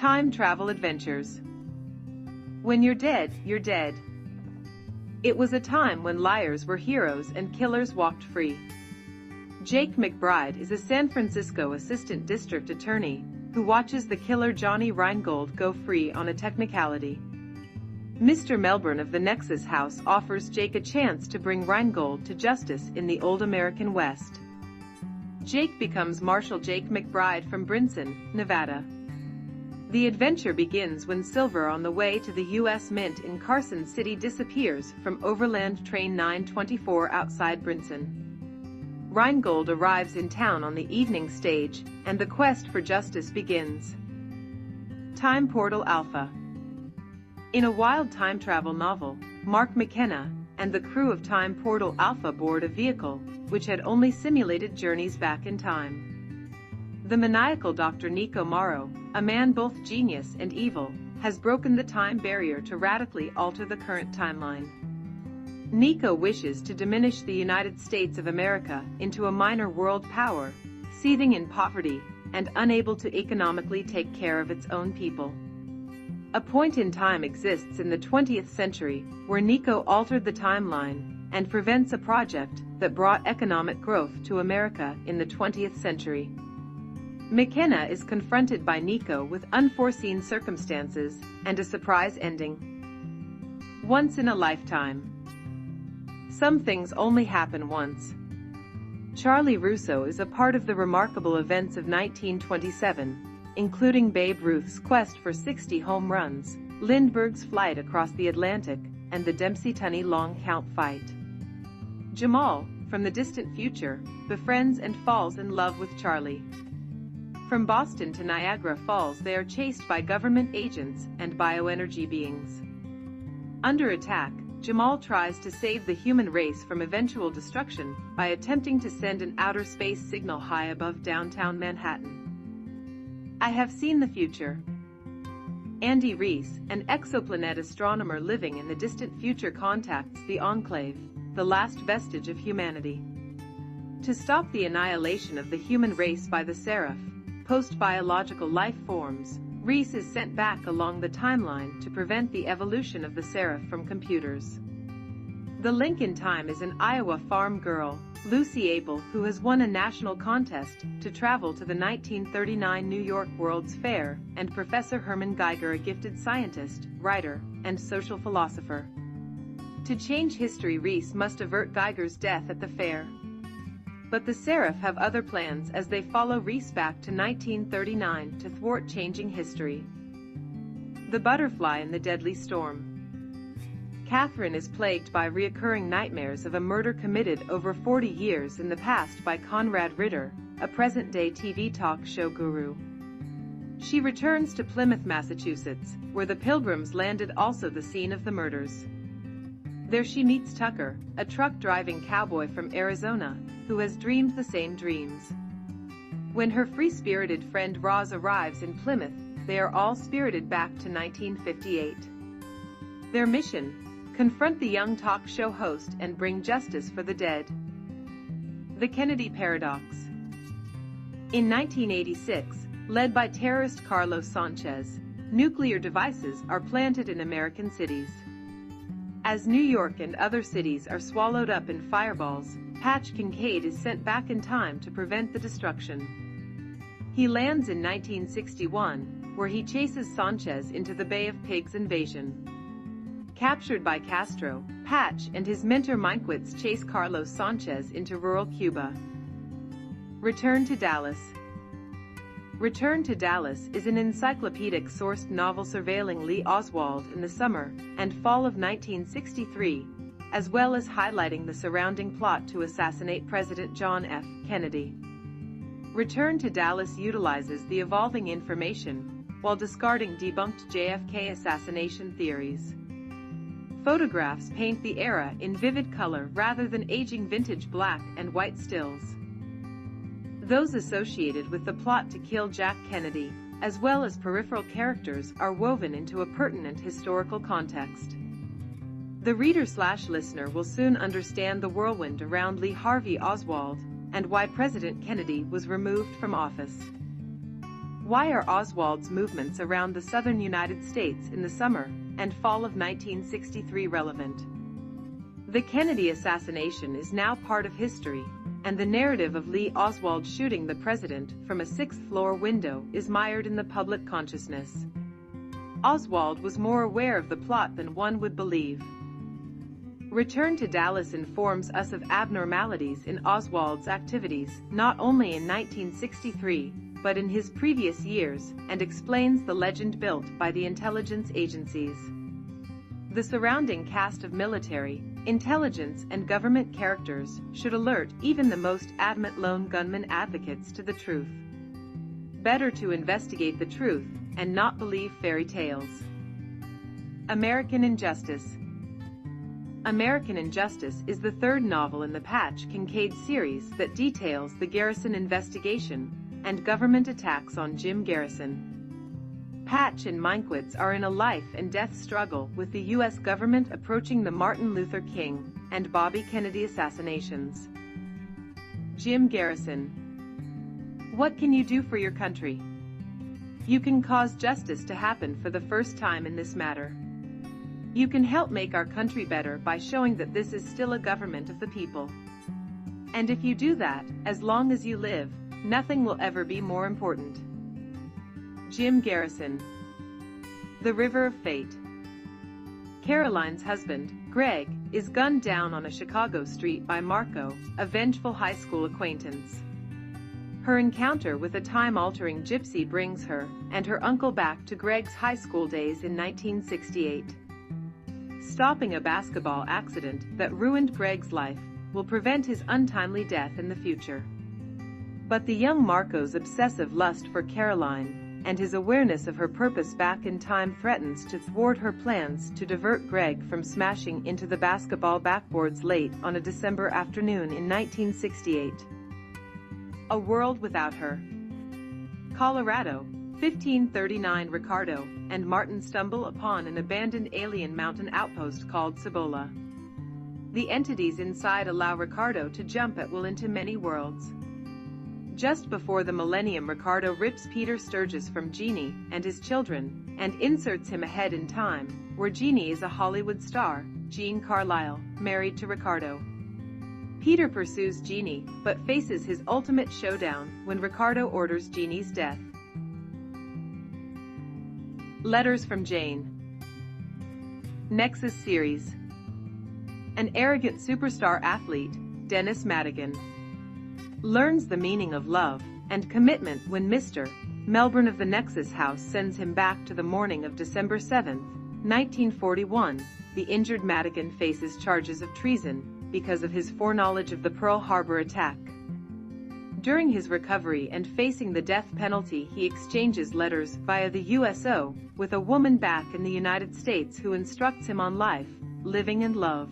Time travel adventures. When you're dead, you're dead. It was a time when liars were heroes and killers walked free. Jake McBride is a San Francisco assistant district attorney who watches the killer Johnny Reingold go free on a technicality. Mr. Melbourne of the Nexus House offers Jake a chance to bring Reingold to justice in the old American West. Jake becomes Marshal Jake McBride from Brinson, Nevada. The adventure begins when silver on the way to the U.S. Mint in Carson City disappears from Overland Train 924 outside Brinson. Reingold arrives in town on the evening stage, and the quest for justice begins. Time Portal Alpha. In a wild time travel novel, Mark McKenna and the crew of Time Portal Alpha board a vehicle which had only simulated journeys back in time. The maniacal Dr. Nico Morrow, a man both genius and evil, has broken the time barrier to radically alter the current timeline. Nico wishes to diminish the United States of America into a minor world power, seething in poverty and unable to economically take care of its own people. A point in time exists in the 20th century where Nico altered the timeline and prevents a project that brought economic growth to America in the 20th century. McKenna is confronted by Nico with unforeseen circumstances and a surprise ending. Once in a lifetime. Some things only happen once. Charlie Russo is a part of the remarkable events of 1927, including Babe Ruth's quest for 60 home runs, Lindbergh's flight across the Atlantic, and the Dempsey-Tunney long count fight. Jamal, from the distant future, befriends and falls in love with Charlie. From Boston to Niagara Falls, they are chased by government agents and bioenergy beings. Under attack, Jamal tries to save the human race from eventual destruction by attempting to send an outer space signal high above downtown Manhattan. I have seen the future. Andy Reese, an exoplanet astronomer living in the distant future, contacts the Enclave, the last vestige of humanity. To stop the annihilation of the human race by the Seraph, post-biological life forms, Reese is sent back along the timeline to prevent the evolution of the Seraph from computers. The link in time is an Iowa farm girl, Lucy Abel, who has won a national contest to travel to the 1939 New York World's Fair, and Professor Hermann Geiger, a gifted scientist, writer, and social philosopher. To change history, Reese must avert Geiger's death at the fair. But the Seraph have other plans as they follow Reese back to 1939 to thwart changing history. The Butterfly in the Deadly Storm. Catherine is plagued by reoccurring nightmares of a murder committed over 40 years in the past by Conrad Ritter, a present-day TV talk show guru. She returns to Plymouth, Massachusetts, where the Pilgrims landed, also the scene of the murders. There she meets Tucker, a truck-driving cowboy from Arizona, who has dreamed the same dreams. When her free-spirited friend Roz arrives in Plymouth, they are all spirited back to 1958. Their mission: confront the young talk show host and bring justice for the dead. The Kennedy Paradox. In 1986, led by terrorist Carlos Sanchez, nuclear devices are planted in American cities. As New York and other cities are swallowed up in fireballs, Patch Kincaid is sent back in time to prevent the destruction. He lands in 1961, where he chases Sanchez into the Bay of Pigs invasion. Captured by Castro, Patch and his mentor Minkwitz chase Carlos Sanchez into rural Cuba. Return to Dallas. Return to Dallas is an encyclopedic-sourced novel surveilling Lee Oswald in the summer and fall of 1963, as well as highlighting the surrounding plot to assassinate President John F. Kennedy. Return to Dallas utilizes the evolving information while discarding debunked JFK assassination theories. Photographs paint the era in vivid color rather than aging vintage black and white stills. Those associated with the plot to kill Jack Kennedy, as well as peripheral characters, are woven into a pertinent historical context. The reader/listener will soon understand the whirlwind around Lee Harvey Oswald and why President Kennedy was removed from office. Why are Oswald's movements around the southern United States in the summer and fall of 1963 relevant? The Kennedy assassination is now part of history, and the narrative of Lee Oswald shooting the president from a sixth-floor window is mired in the public consciousness. Oswald was more aware of the plot than one would believe. Return to Dallas informs us of abnormalities in Oswald's activities, not only in 1963, but in his previous years, and explains the legend built by the intelligence agencies. The surrounding cast of military, intelligence, and government characters should alert even the most adamant lone gunman advocates to the truth. Better to investigate the truth and not believe fairy tales. American Injustice. American Injustice is the third novel in the Patch Kincaid series that details the Garrison investigation and government attacks on Jim Garrison. Patch and Minkwitz are in a life-and-death struggle with the U.S. government approaching the Martin Luther King and Bobby Kennedy assassinations. Jim Garrison. What can you do for your country? You can cause justice to happen for the first time in this matter. You can help make our country better by showing that this is still a government of the people. And if you do that, as long as you live, nothing will ever be more important. Jim Garrison. The River of Fate. Caroline's husband, Greg, is gunned down on a Chicago street by Marco, a vengeful high school acquaintance. Her encounter with a time-altering gypsy brings her and her uncle back to Greg's high school days in 1968. Stopping a basketball accident that ruined Greg's life will prevent his untimely death in the future. But the young Marco's obsessive lust for Caroline and his awareness of her purpose back in time threatens to thwart her plans to divert Greg from smashing into the basketball backboards late on a December afternoon in 1968. A World Without Her. Colorado, 1539. Ricardo and Martin stumble upon an abandoned alien mountain outpost called Cibola. The entities inside allow Ricardo to jump at will into many worlds. Just before the millennium, Ricardo rips Peter Sturgis from Jeannie and his children and inserts him ahead in time, where Jeannie is a Hollywood star, Jean Carlisle, married to Ricardo. Peter pursues Jeannie, but faces his ultimate showdown when Ricardo orders Jeannie's death. Letters from Jane. Nexus series. An arrogant superstar athlete, Dennis Madigan, learns the meaning of love and commitment when Mr. Melbourne of the Nexus House sends him back to the morning of December 7, 1941. The injured Madigan faces charges of treason because of his foreknowledge of the Pearl Harbor attack. During his recovery and facing the death penalty, he exchanges letters via the USO with a woman back in the United States who instructs him on life, living and love.